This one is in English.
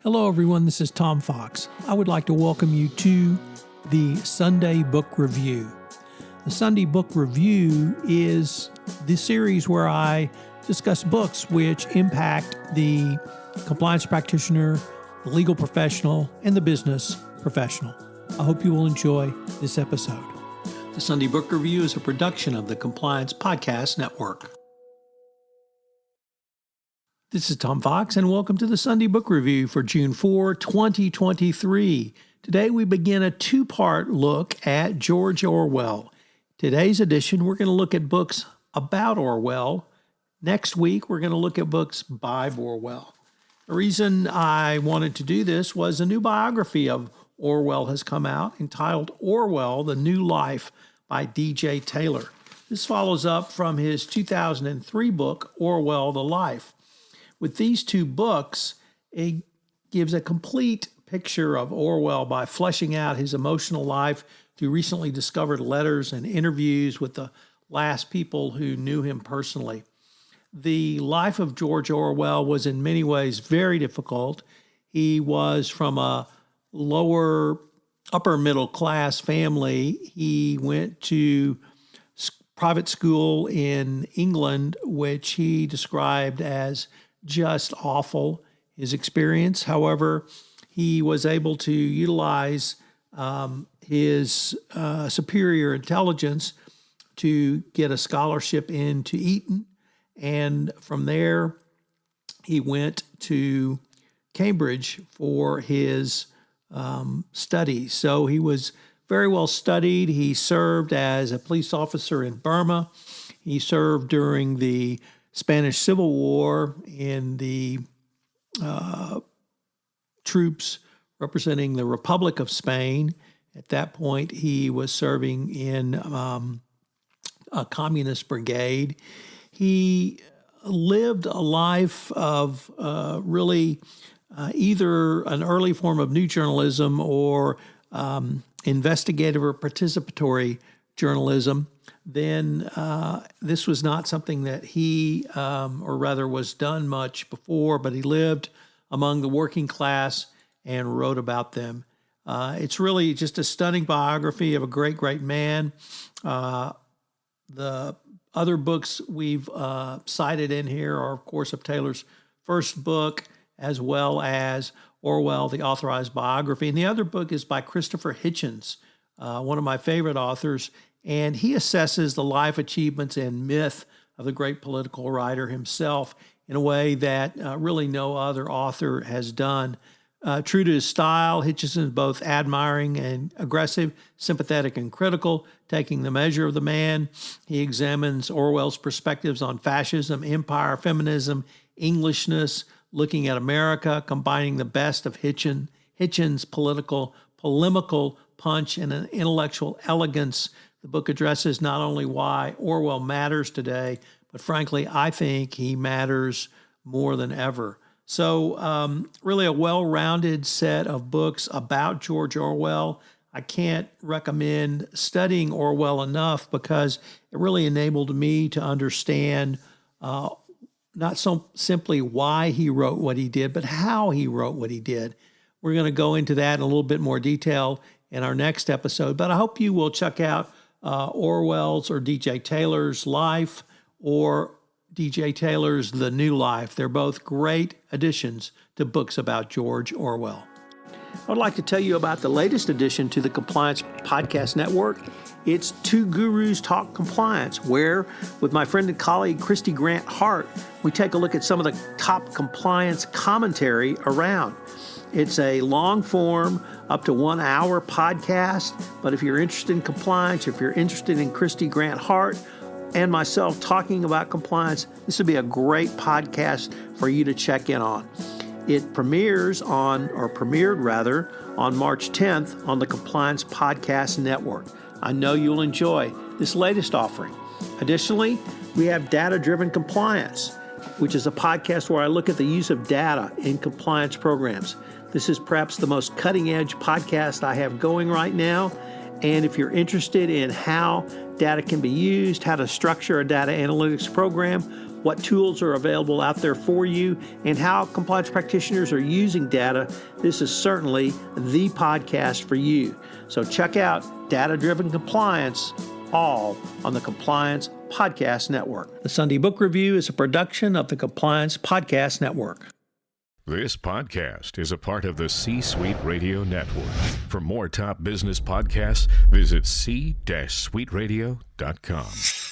Hello, everyone. This is Tom Fox. I would like to welcome you to the Sunday Book Review. The Sunday Book Review is the series where I discuss books which impact the compliance practitioner, the legal professional, and the business professional. I hope you will enjoy this episode. The Sunday Book Review is a production of the Compliance Podcast Network. This is Tom Fox, and welcome to the Sunday Book Review for June 4, 2023. Today we begin a two-part look at George Orwell. Today's edition, we're going to look at books about Orwell. Next week, we're going to look at books by Orwell. The reason I wanted to do this was a new biography of Orwell has come out entitled Orwell, The New Life by D.J. Taylor. This follows up from his 2003 book, Orwell, The Life. With these two books, it gives a complete picture of Orwell by fleshing out his emotional life through recently discovered letters and interviews with the last people who knew him personally. The life of George Orwell was in many ways very difficult. He was from a upper middle class family. He went to private school in England, which he described as just awful, his experience. However, he was able to utilize his superior intelligence to get a scholarship into Eton. And from there, he went to Cambridge for his studies. So he was very well studied. He served as a police officer in Burma. He served during the Spanish Civil War in the troops representing the Republic of Spain. At that point, he was serving in a communist brigade. He lived a life of really either an early form of new journalism or investigative or participatory journalism. Then this was not something that he, or rather was done much before, but he lived among the working class and wrote about them. It's really just a stunning biography of a great, great man. The other books we've cited in here are, of course, of Taylor's first book, as well as Orwell, the Authorized Biography. And the other book is by Christopher Hitchens, one of my favorite authors. And he assesses the life, achievements, and myth of the great political writer himself in a way that really no other author has done. True to his style, Hitchens is both admiring and aggressive, sympathetic and critical, taking the measure of the man. He examines Orwell's perspectives on fascism, empire, feminism, Englishness, looking at America, combining the best of Hitchens' polemical punch and an intellectual elegance. The book addresses not only why Orwell matters today, but frankly, I think he matters more than ever. So really a well-rounded set of books about George Orwell. I can't recommend studying Orwell enough because it really enabled me to understand not so simply why he wrote what he did, but how he wrote what he did. We're going to go into that in a little bit more detail in our next episode, but I hope you will check out Orwell's or D.J. Taylor's Life or D.J. Taylor's The New Life. They're both great additions to books about George Orwell. I would like to tell you about the latest addition to the Compliance Podcast Network. It's Two Gurus Talk Compliance, where, with my friend and colleague Christy Grant Hart, we take a look at some of the top compliance commentary around. It's a long-form, up to 1 hour podcast, but if you're interested in compliance, if you're interested in Christy Grant Hart and myself talking about compliance, this would be a great podcast for you to check in on. It premiered on March 10th on the Compliance Podcast Network. I know you'll enjoy this latest offering. Additionally, we have Data-Driven Compliance, which is a podcast where I look at the use of data in compliance programs. This is perhaps the most cutting-edge podcast I have going right now. And if you're interested in how data can be used, how to structure a data analytics program, what tools are available out there for you, and how compliance practitioners are using data, this is certainly the podcast for you. So check out Data-Driven Compliance, all on the Compliance Podcast Network. The Sunday Book Review is a production of the Compliance Podcast Network. This podcast is a part of the C-Suite Radio Network. For more top business podcasts, visit c-suiteradio.com.